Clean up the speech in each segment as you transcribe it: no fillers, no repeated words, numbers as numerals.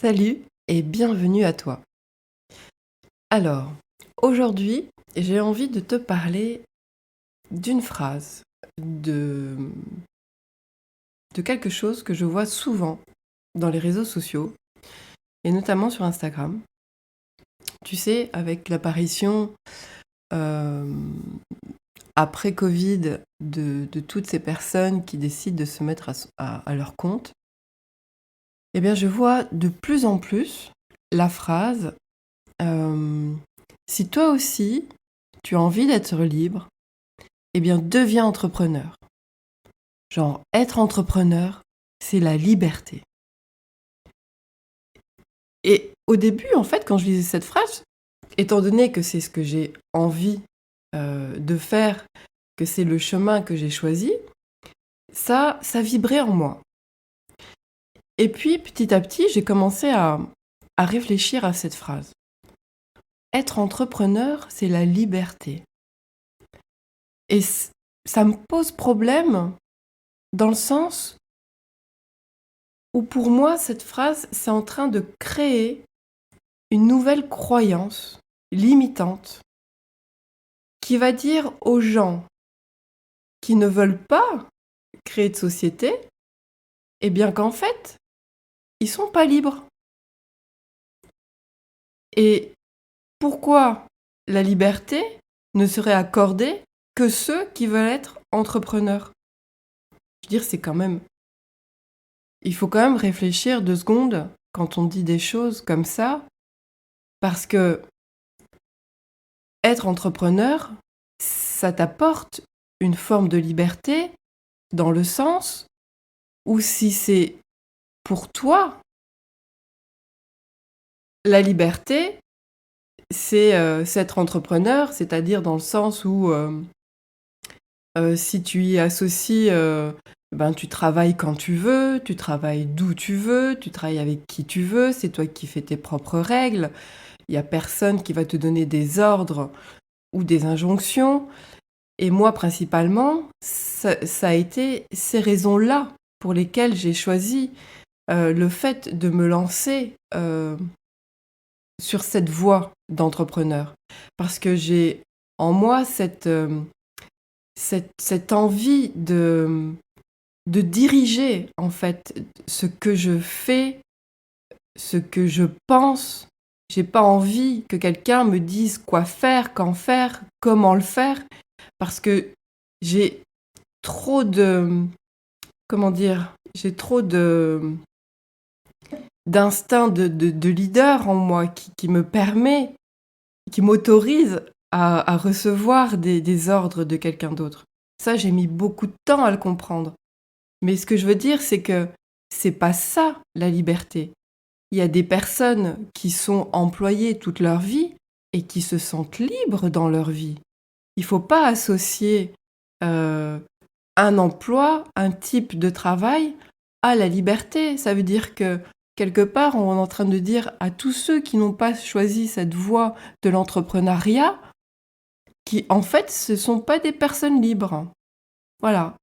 Salut et bienvenue à toi. Alors, aujourd'hui, j'ai envie de te parler d'une phrase, de, de quelque chose que je vois souvent dans les réseaux sociaux, et notamment sur Instagram. Tu sais, avec l'apparition euh, après Covid de toutes ces personnes qui décident de se mettre à leur compte, eh bien, je vois de plus en plus la phrase euh, si toi aussi tu as envie d'être libre, eh bien, deviens entrepreneur. Genre, être entrepreneur, c'est la liberté. Et au début, en fait, quand je lisais cette phrase, étant donné que c'est ce que j'ai envie de faire, que c'est le chemin que j'ai choisi, ça vibrait en moi. Et puis, petit à petit, j'ai commencé à réfléchir à cette phrase. Être entrepreneur, c'est la liberté. Et ça me pose problème dans le sens où pour moi, cette phrase, c'est en train de créer une nouvelle croyance limitante qui va dire aux gens qui ne veulent pas créer de société, eh bien qu'en fait, ils sont pas libres. Et pourquoi la liberté ne serait accordée que ceux qui veulent être entrepreneurs? Je veux dire, c'est quand même... Il faut quand même réfléchir 2 secondes quand on dit des choses comme ça, parce que être entrepreneur, ça t'apporte une forme de liberté dans le sens où si c'est pour toi, la liberté, c'est être entrepreneur, c'est-à-dire dans le sens où si tu y associes, ben, tu travailles quand tu veux, tu travailles d'où tu veux, tu travailles avec qui tu veux, c'est toi qui fais tes propres règles, il n'y a personne qui va te donner des ordres ou des injonctions. Et moi, principalement, ça a été ces raisons-là pour lesquelles j'ai choisi le fait de me lancer sur cette voie d'entrepreneur. Parce que j'ai en moi cette envie de diriger, en fait, ce que je fais, ce que je pense. J'ai pas envie que quelqu'un me dise quoi faire, quand faire, comment le faire, parce que j'ai trop de... Comment dire? J'ai trop d'instinct de leader en moi qui me permet, qui m'autorise à recevoir des ordres de quelqu'un d'autre. Ça, j'ai mis beaucoup de temps à le comprendre. Mais ce que je veux dire, c'est que c'est pas ça, la liberté. Il y a des personnes qui sont employées toute leur vie et qui se sentent libres dans leur vie. Il faut pas associer euh, un emploi, un type de travail à la liberté. Ça veut dire que quelque part, on est en train de dire à tous ceux qui n'ont pas choisi cette voie de l'entrepreneuriat, qui en fait, ce ne sont pas des personnes libres. Voilà.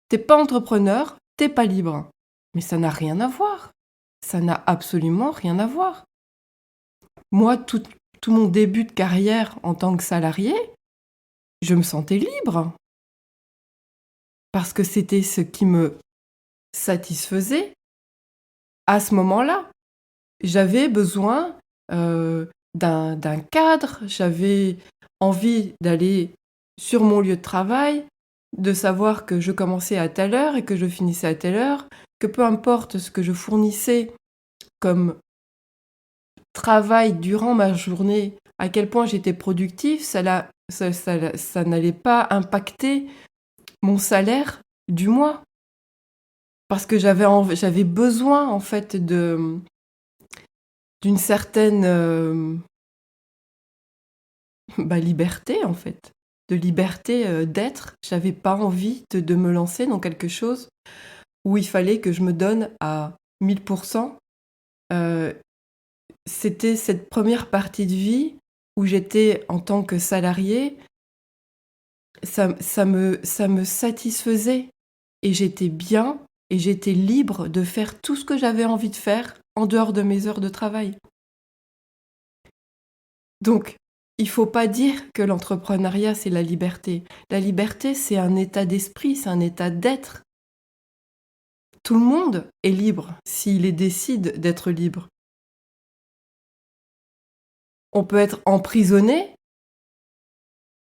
T'es pas entrepreneur, t'es pas libre. Mais ça n'a rien à voir. Ça n'a absolument rien à voir. Moi, tout mon début de carrière en tant que salarié, je me sentais libre. Parce que c'était ce qui me satisfaisait à ce moment-là. J'avais besoin d'un cadre, j'avais envie d'aller sur mon lieu de travail, de savoir que je commençais à telle heure et que je finissais à telle heure, que peu importe ce que je fournissais comme travail durant ma journée, à quel point j'étais productif, ça n'allait pas impacter mon salaire du mois. Parce que j'avais besoin en fait d'une certaine liberté en fait, de liberté d'être. J'avais pas envie de me lancer dans quelque chose où il fallait que je me donne à 1000%. Euh, C'était cette première partie de vie où j'étais en tant que salariée, ça me satisfaisait et j'étais bien et j'étais libre de faire tout ce que j'avais envie de faire en dehors de mes heures de travail. Donc, il faut pas dire que l'entrepreneuriat, c'est la liberté. La liberté, c'est un état d'esprit, c'est un état d'être. Tout le monde est libre s'il décide d'être libre. On peut être emprisonné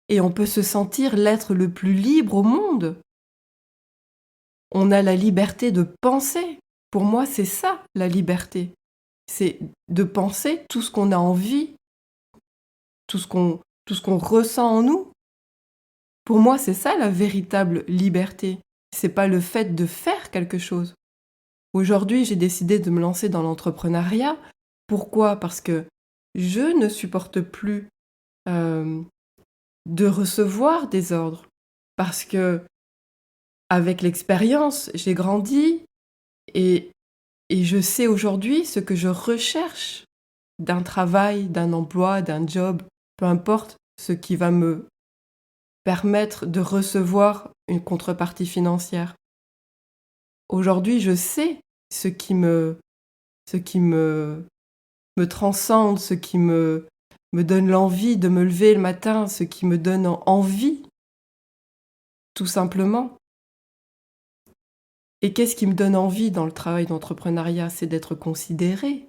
et on peut se sentir l'être le plus libre au monde. On a la liberté de penser. Pour moi, c'est ça, la liberté. C'est de penser tout ce qu'on a envie, tout ce qu'on ressent en nous. Pour moi, c'est ça la véritable liberté. C'est pas le fait de faire quelque chose. Aujourd'hui, j'ai décidé de me lancer dans l'entrepreneuriat. Pourquoi? Parce que je ne supporte plus euh, de recevoir des ordres. Parce que avec l'expérience, j'ai grandi et, et je sais aujourd'hui ce que je recherche d'un travail, d'un emploi, d'un job, peu importe ce qui va me permettre de recevoir une contrepartie financière. Aujourd'hui, je sais ce qui me transcende, ce qui me donne l'envie de me lever le matin, ce qui me donne envie, tout simplement. Et qu'est-ce qui me donne envie dans le travail d'entrepreneuriat? C'est d'être considérée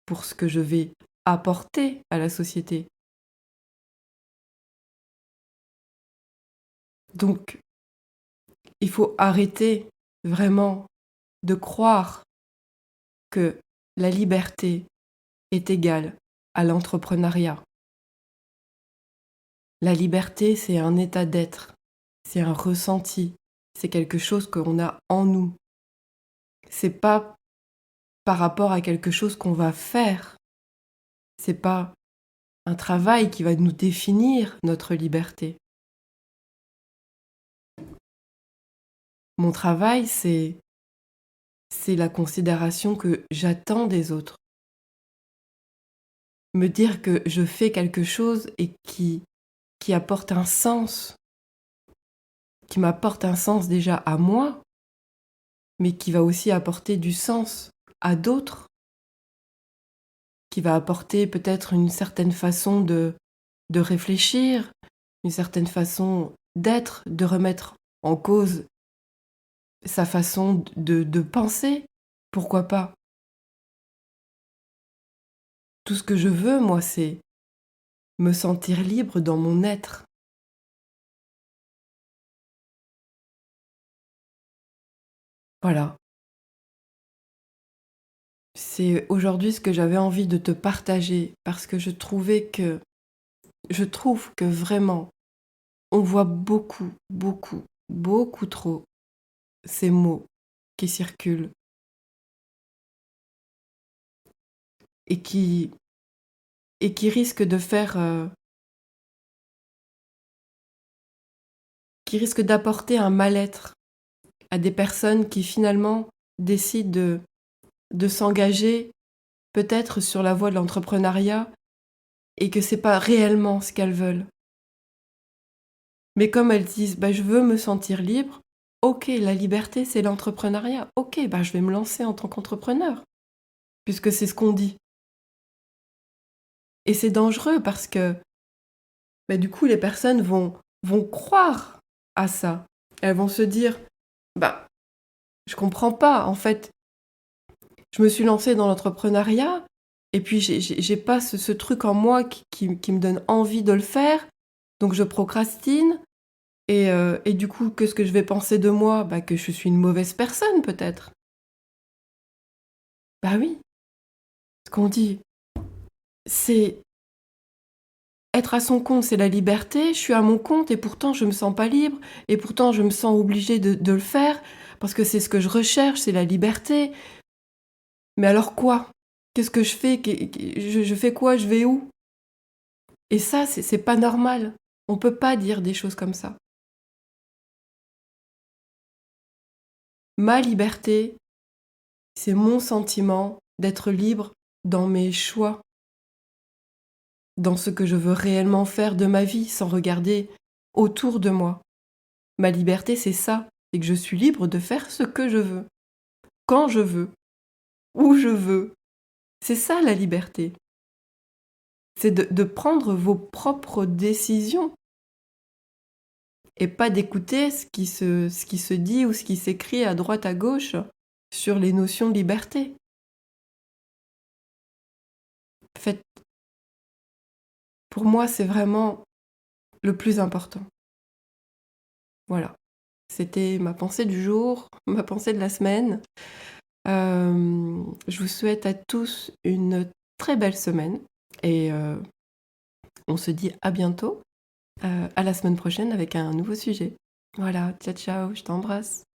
pour ce que je vais apporter à la société. Donc, il faut arrêter vraiment de croire que la liberté est égale à l'entrepreneuriat. La liberté, c'est un état d'être, c'est un ressenti, c'est quelque chose qu'on a en nous. C'est pas par rapport à quelque chose qu'on va faire. C'est pas un travail qui va nous définir notre liberté. Mon travail, c'est la considération que j'attends des autres. Me dire que je fais quelque chose et qui apporte un sens, qui m'apporte un sens déjà à moi, mais qui va aussi apporter du sens à d'autres, qui va apporter peut-être une certaine façon de réfléchir, une certaine façon d'être, de remettre en cause sa façon de penser. Pourquoi pas? Tout ce que je veux, moi, c'est me sentir libre dans mon être. Voilà. C'est aujourd'hui ce que j'avais envie de te partager parce que je trouve que vraiment, on voit beaucoup, beaucoup, beaucoup trop ces mots qui circulent et qui risquent de faire, qui risquent d'apporter un mal-être à des personnes qui finalement décident de s'engager peut-être sur la voie de l'entrepreneuriat et que c'est pas réellement ce qu'elles veulent. Mais comme elles disent, bah, je veux me sentir libre, ok, la liberté c'est l'entrepreneuriat, ok, bah, je vais me lancer en tant qu'entrepreneur, puisque c'est ce qu'on dit. Et c'est dangereux parce que bah, du coup les personnes vont croire à ça. Elles vont se dire, bah, je comprends pas, en fait, je me suis lancée dans l'entrepreneuriat, et puis j'ai pas ce truc en moi qui me donne envie de le faire, donc je procrastine, et du coup, qu'est-ce que je vais penser de moi? Bah, que je suis une mauvaise personne, peut-être. Bah oui, ce qu'on dit, c'est être à son compte, c'est la liberté. Je suis à mon compte et pourtant je me sens pas libre, et pourtant je me sens obligée de le faire parce que c'est ce que je recherche, c'est la liberté. Mais alors quoi? Qu'est-ce que je fais? Je fais quoi? Je vais où? Et ça, c'est pas normal. On peut pas dire des choses comme ça. Ma liberté, c'est mon sentiment d'être libre dans mes choix, dans ce que je veux réellement faire de ma vie, sans regarder autour de moi. Ma liberté, c'est ça, c'est que je suis libre de faire ce que je veux. quand je veux, où je veux. C'est ça la liberté. C'est de prendre vos propres décisions et pas d'écouter ce qui se dit ou ce qui s'écrit à droite à gauche sur les notions de liberté. Faites, pour moi, c'est vraiment le plus important. Voilà. C'était ma pensée du jour, ma pensée de la semaine. Je vous souhaite à tous une très belle semaine et on se dit à bientôt, à la semaine prochaine avec un nouveau sujet. Voilà, ciao ciao, je t'embrasse.